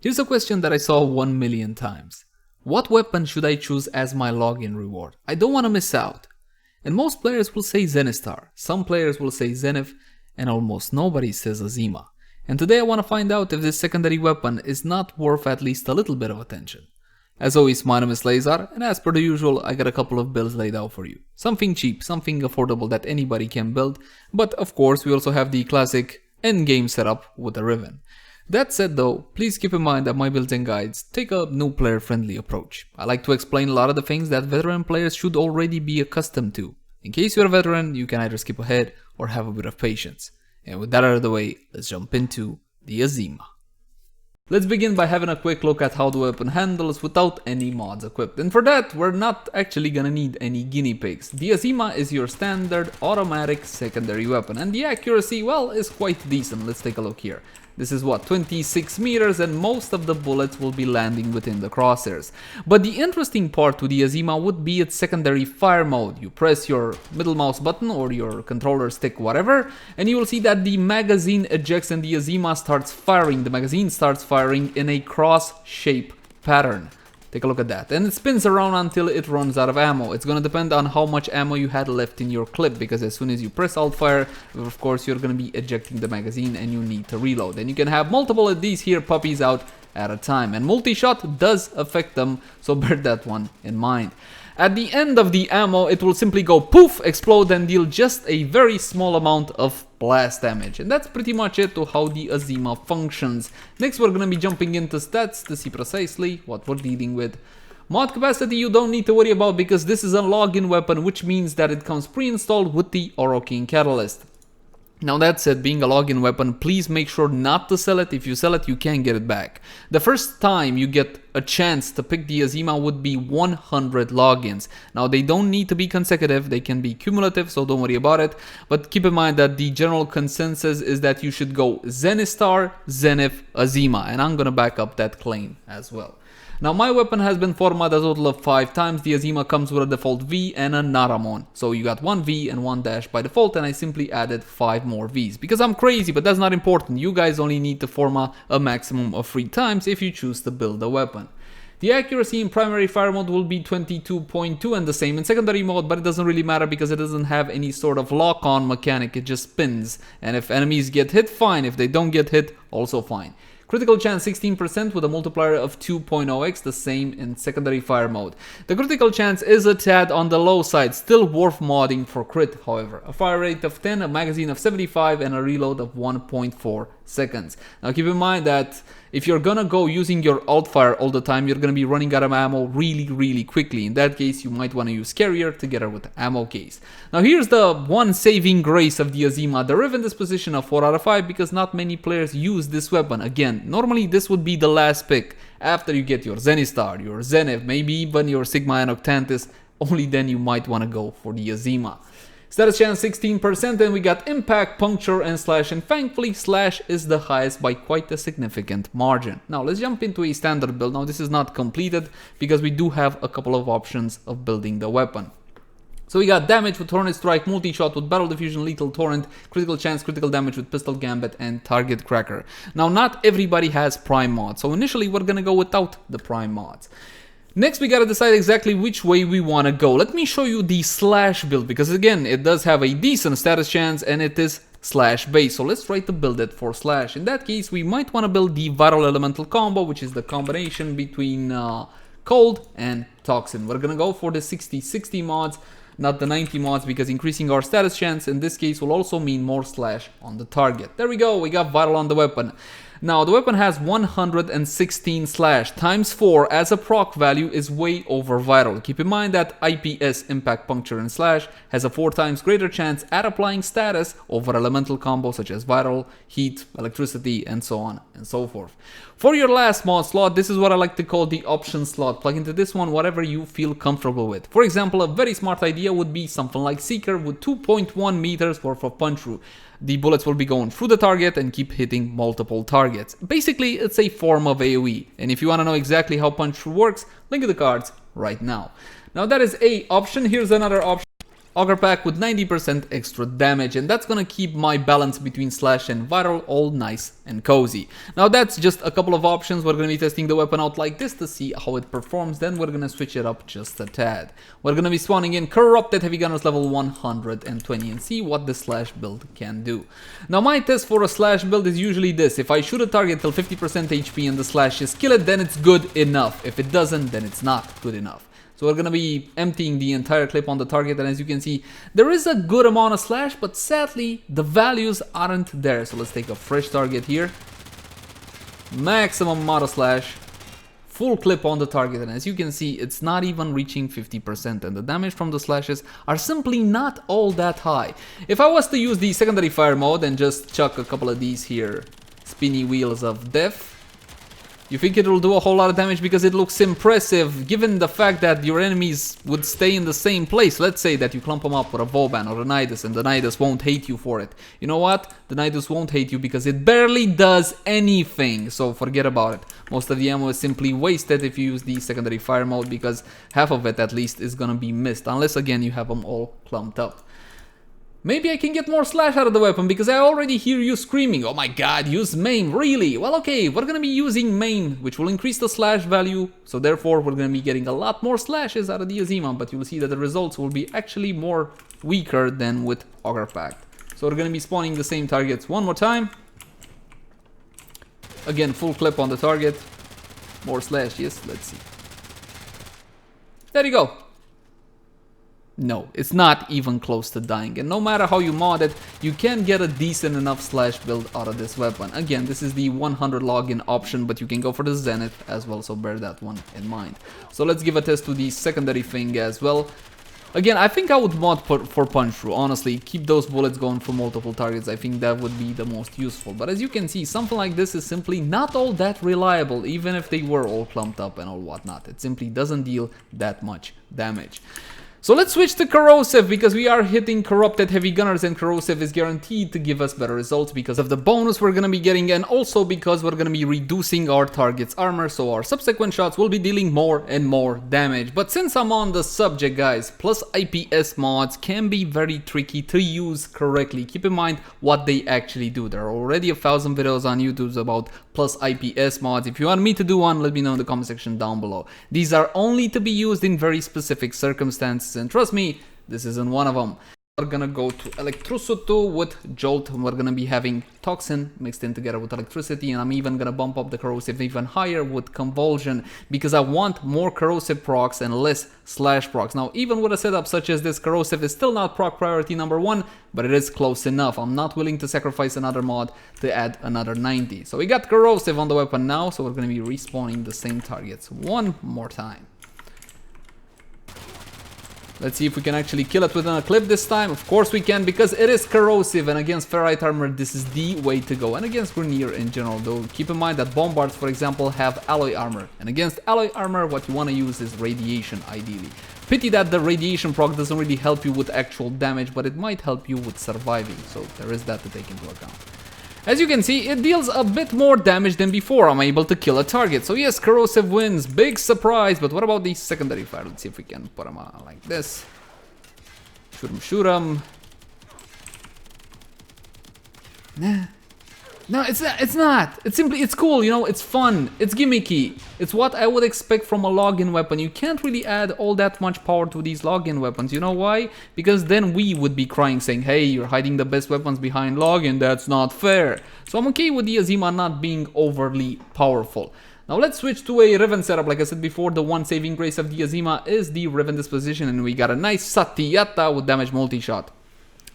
Here's a question that I saw 1,000,000 times. What weapon should I choose as my login reward? I don't want to miss out. And most players will say Zenistar, some players will say Zenith, and almost nobody says Azima. And today I want to find out if this secondary weapon is not worth at least a little bit of attention. As always, my name is Leyzar, and as per the usual, I got a couple of builds laid out for you. Something cheap, something affordable that anybody can build, but of course we also have the classic endgame setup with the Riven. That said though, please keep in mind that my builds and guides take a new player friendly approach. I like to explain a lot of the things that veteran players should already be accustomed to. In case you're a veteran, you can either skip ahead or have a bit of patience. And with that out of the way, let's jump into the Azima. Let's begin by having a quick look at how the weapon handles without any mods equipped. And for that, we're not actually gonna need any guinea pigs. The Azima is your standard automatic secondary weapon, and the accuracy, well, is quite decent. Let's take a look here. This is what, 26 meters, and most of the bullets will be landing within the crosshairs. But the interesting part to the Azima would be its secondary fire mode. You press your middle mouse button or your controller stick, whatever, and you will see that the magazine ejects and the Azima starts firing. The magazine starts firing in a cross shape pattern. Take a look at that. And it spins around until it runs out of ammo. It's gonna depend on how much ammo you had left in your clip, because as soon as you press alt fire, of course you're gonna be ejecting the magazine and you need to reload. And you can have multiple of these here puppies out at a time. And multi-shot does affect them, so bear that one in mind. At the end of the ammo, it will simply go poof, explode, and deal just a very small amount of blast damage. And that's pretty much it to how the Azima functions. Next, we're gonna be jumping into stats to see precisely what we're dealing with. Mod capacity you don't need to worry about because this is a login weapon, which means that it comes pre-installed with the Oroking Catalyst. Now that said, being a login weapon, please make sure not to sell it. If you sell it, you can't get it back. The first time you get a chance to pick the Azima would be 100 logins. Now they don't need to be consecutive, they can be cumulative, so don't worry about it. But keep in mind that the general consensus is that you should go Zenistar, Zenith, Azima, and I'm gonna back up that claim as well. Now my weapon has been formatted a total of 5 times. The Azima comes with a default V and a Naramon. So you got 1 V and 1 dash by default, and I simply added 5 more Vs. Because I'm crazy, but that's not important. You guys only need to format a maximum of 3 times if you choose to build the weapon. The accuracy in primary fire mode will be 22.2 and the same in secondary mode, but it doesn't really matter because it doesn't have any sort of lock-on mechanic, it just spins. And if enemies get hit, fine. If they don't get hit, also fine. Critical chance 16% with a multiplier of 2.0x, the same in secondary fire mode. The critical chance is a tad on the low side, still worth modding for crit however. A fire rate of 10, a magazine of 75, and a reload of 1.4 seconds. Now keep in mind that if you're gonna go using your alt fire all the time, you're gonna be running out of ammo really quickly. In that case, you might want to use carrier together with ammo case. Now here's the one saving grace of the Azima, the Riven disposition of 4 out of 5, because not many players use this weapon. Again, normally this would be the last pick after you get your Zenistar, your Zenith, maybe even your Sigma and Octantis. Only then you might want to go for the Azima. Status chance 16%, and we got impact, puncture, and slash, and thankfully slash is the highest by quite a significant margin. Now let's jump into a standard build. Now this is not completed because we do have a couple of options of building the weapon. So we got damage with Torrent Strike, multi-shot with Barrel Diffusion, Lethal Torrent, critical chance, critical damage with Pistol Gambit, and Target Cracker. Now not everybody has Prime mods, so initially we're gonna go without the Prime mods. Next, we gotta decide exactly which way we wanna go. Let me show you the slash build, because again, it does have a decent status chance and it is slash base. So let's try to build it for slash. In that case, we might wanna build the viral elemental combo, which is the combination between cold and toxin. We're gonna go for the 60-60 mods, not the 90 mods, because increasing our status chance in this case will also mean more slash on the target. There we go, we got viral on the weapon. Now the weapon has 116 slash times 4 as a proc value is way over viral. Keep in mind that IPS, impact, puncture, and slash has a 4 times greater chance at applying status over elemental combos such as viral, heat, electricity, and so on and so forth. For your last mod slot, this is what I like to call the option slot. Plug into this one whatever you feel comfortable with. For example, a very smart idea would be something like Seeker with 2.1 meters worth of punch through. The bullets will be going through the target and keep hitting multiple targets. Basically, it's a form of AoE. And if you want to know exactly how punch through works, link in the cards right now. Now that is a option. Here's another option. Auger Pack with 90% extra damage, and that's gonna keep my balance between slash and viral all nice and cozy. Now that's just a couple of options. We're gonna be testing the weapon out like this to see how it performs, then we're gonna switch it up just a tad. We're gonna be spawning in Corrupted Heavy Gunners level 120 and see what the slash build can do. Now my test for a slash build is usually this: if I shoot a target till 50% HP and the slash is kill it, then it's good enough. If it doesn't, then it's not good enough. So we're gonna be emptying the entire clip on the target, and as you can see, there is a good amount of slash, but sadly, the values aren't there. So let's take a fresh target here. Maximum amount of slash, full clip on the target, and as you can see, it's not even reaching 50%, and the damage from the slashes are simply not all that high. If I was to use the secondary fire mode and just chuck a couple of these here, spinny wheels of death, you think it will do a whole lot of damage because it looks impressive, given the fact that your enemies would stay in the same place. Let's say that you clump them up with a Vauban or a Nidus, and the Nidus won't hate you for it. You know what? The Nidus won't hate you because it barely does anything, so forget about it. Most of the ammo is simply wasted if you use the secondary fire mode, because half of it at least is gonna be missed, unless again you have them all clumped up. Maybe I can get more slash out of the weapon, because I already hear you screaming, oh my god, use maim, really? Well, okay, we're gonna be using maim, which will increase the slash value, so therefore we're gonna be getting a lot more slashes out of the Azima, but you'll see that the results will be actually more weaker than with Auger Pack. So we're gonna be spawning the same targets one more time. Again, full clip on the target. More slash, yes, let's see. There you go. No, it's not even close to dying, and no matter how you mod it, you can get a decent enough slash build out of this weapon. Again, this is the 100 login option, but you can go for the Zenith as well, so bear that one in mind. So let's give a test to the secondary thing as well. Again, I think I would mod for punch through, honestly. Keep those bullets going for multiple targets. I think that would be the most useful. But as you can see, something like this is simply not all that reliable, even if they were all clumped up and all whatnot. It simply doesn't deal that much damage. So let's switch to Corrosive, because we are hitting Corrupted Heavy Gunners, and Corrosive is guaranteed to give us better results because of the bonus we're gonna be getting, and also because we're gonna be reducing our target's armor, so our subsequent shots will be dealing more and more damage. But since I'm on the subject, guys, plus IPS mods can be very tricky to use correctly. Keep in mind what they actually do. There are already 1,000 videos on YouTube about plus IPS mods. If you want me to do one, let me know in the comment section down below. These are only to be used in very specific circumstances, and trust me, this isn't one of them. We're gonna go to Electricity with Jolt, and we're gonna be having Toxin mixed in together with Electricity, and I'm even gonna bump up the Corrosive even higher with Convulsion, because I want more Corrosive procs and less slash procs. Now, even with a setup such as this, Corrosive is still not proc priority number 1, but it is close enough. I'm not willing to sacrifice another mod to add another 90. So we got Corrosive on the weapon now, so we're gonna be respawning the same targets one more time. Let's see if we can actually kill it within a clip this time. Of course we can, because it is Corrosive, and against Ferrite armor this is the way to go, and against Grineer in general, though keep in mind that Bombards, for example, have alloy armor, and against alloy armor what you want to use is radiation ideally. Pity that the radiation proc doesn't really help you with actual damage, but it might help you with surviving, so there is that to take into account. As you can see, it deals a bit more damage than before. I'm able to kill a target. So yes, Corrosive wins. Big surprise. But what about the secondary fire? Let's see if we can put them on like this. Shoot them, shoot them. Nah. No, it's not. It's simply, it's cool, you know, it's fun. It's gimmicky. It's what I would expect from a login weapon. You can't really add all that much power to these login weapons. You know why? Because then we would be crying saying, hey, you're hiding the best weapons behind login. That's not fair. So I'm okay with the Azima not being overly powerful. Now let's switch to a Riven setup. Like I said before, the one saving grace of the Azima is the Riven disposition, and we got a nice Satiyata with damage multi-shot.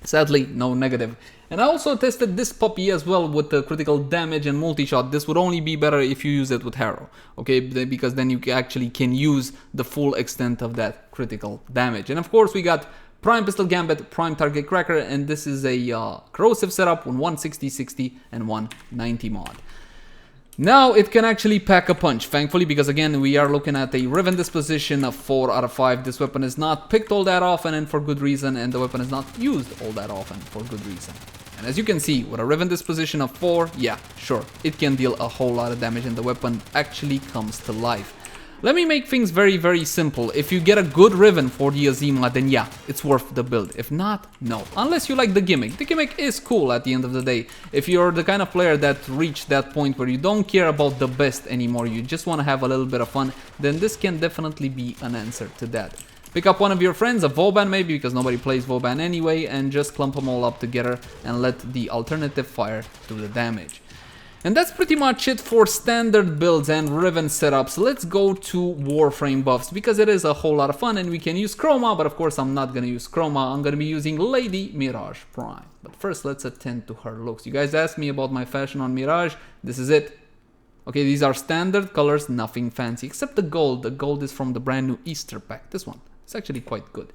Sadly, no negative. And I also tested this puppy as well with the critical damage and multi-shot. This would only be better if you use it with Harrow, okay? Because then you actually can use the full extent of that critical damage. And of course, we got Prime Pistol Gambit, Prime Target Cracker, and this is a Corrosive setup with 160-60 and 190 mod. Now it can actually pack a punch, thankfully, because again we are looking at a Riven disposition of 4 out of 5. This weapon is not picked all that often and for good reason, and the weapon is not used all that often for good reason. And as you can see, with a Riven disposition of 4, yeah, sure, it can deal a whole lot of damage and the weapon actually comes to life. Let me make things very simple. If you get a good Riven for the Azima, then yeah, it's worth the build. If not, no. Unless you like the gimmick. The gimmick is cool at the end of the day. If you're the kind of player that reached that point where you don't care about the best anymore, you just want to have a little bit of fun, then this can definitely be an answer to that. Pick up one of your friends, a Vauban maybe, because nobody plays Vauban anyway, and just clump them all up together and let the alternative fire do the damage. And that's pretty much it for standard builds and Riven setups. Let's go to Warframe buffs, because it is a whole lot of fun and we can use Chroma, but of course I'm not gonna use Chroma, I'm gonna be using Lady Mirage Prime. But first let's attend to her looks. You guys asked me about my fashion on Mirage, this is it. Okay, these are standard colors, nothing fancy, except the gold. The gold is from the brand new Easter pack, this one. It's actually quite good.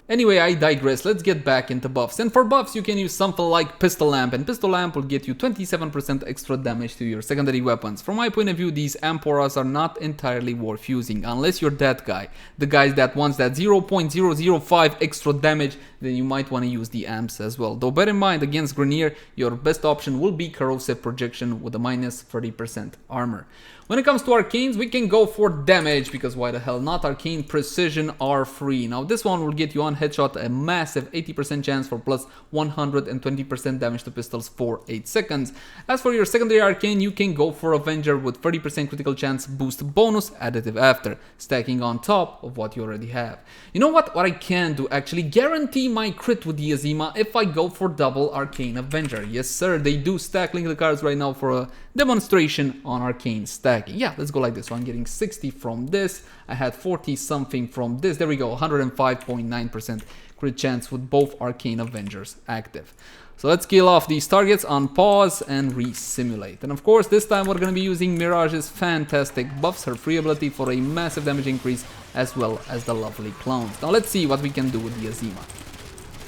Anyway, I digress, let's get back into buffs. And for buffs, you can use something like Pistol Lamp, and Pistol Lamp will get you 27% extra damage to your secondary weapons. From my point of view, these Amphoras are not entirely worth using, unless you're that guy. The guy that wants that 0.005 extra damage, then you might want to use the Amps as well. Though bear in mind, against Grineer, your best option will be Corrosive Projection with a minus 30% armor. When it comes to Arcanes, we can go for damage, because why the hell not? Arcane Precision R3. Now this one will get you on headshot a massive 80% chance for plus 120% damage to pistols for 8 seconds. As for your secondary Arcane, you can go for Avenger with 30% critical chance boost bonus additive after, stacking on top of what you already have. You know what I can do actually? Guarantee my crit with the Azima if I go for double Arcane Avenger. Yes sir, they do stack. Link the cards right now for a demonstration on Arcane stacking. Yeah, let's go like this. So I'm getting 60 from this. I had 40 something from this. There we go, 105.9% crit chance with both Arcane Avengers active. So let's kill off these targets on pause and re-simulate. And of course, this time we're going to be using Mirage's fantastic buffs, her free ability for a massive damage increase, as well as the lovely clones. Now let's see what we can do with the Azima.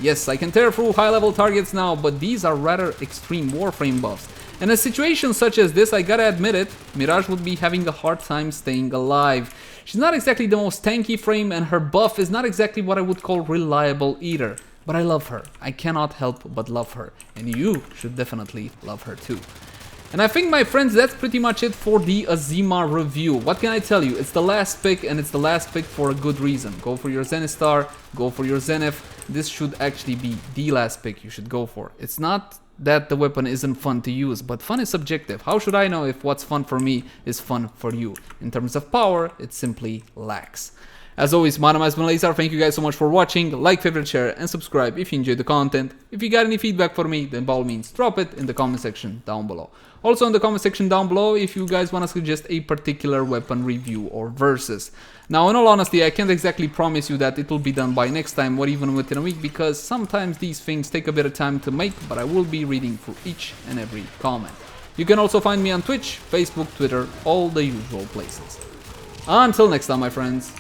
Yes, I can tear through high-level targets now, but these are rather extreme Warframe buffs. In a situation such as this, I gotta admit it, Mirage would be having a hard time staying alive. She's not exactly the most tanky frame, and her buff is not exactly what I would call reliable either. But I love her. I cannot help but love her. And you should definitely love her too. And I think, my friends, that's pretty much it for the Azima review. What can I tell you? It's the last pick, and it's the last pick for a good reason. Go for your Zenith Star, go for your Zenith. This should actually be the last pick you should go for. It's not that the weapon isn't fun to use, but fun is subjective. How should I know if what's fun for me is fun for you? In terms of power, it simply lacks. As always, my name has been Leyzar. Thank you guys so much for watching. Like, favorite, share, and subscribe if you enjoyed the content. If you got any feedback for me, then by all means, drop it in the comment section down below. Also in the comment section down below, if you guys want to suggest a particular weapon review or versus. Now, in all honesty, I can't exactly promise you that it will be done by next time or even within a week, because sometimes these things take a bit of time to make, but I will be reading through each and every comment. You can also find me on Twitch, Facebook, Twitter, all the usual places. Until next time, my friends.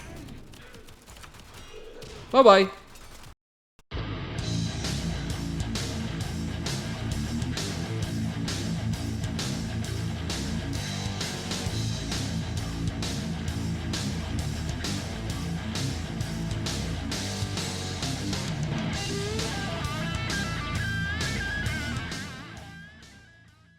Bye-bye.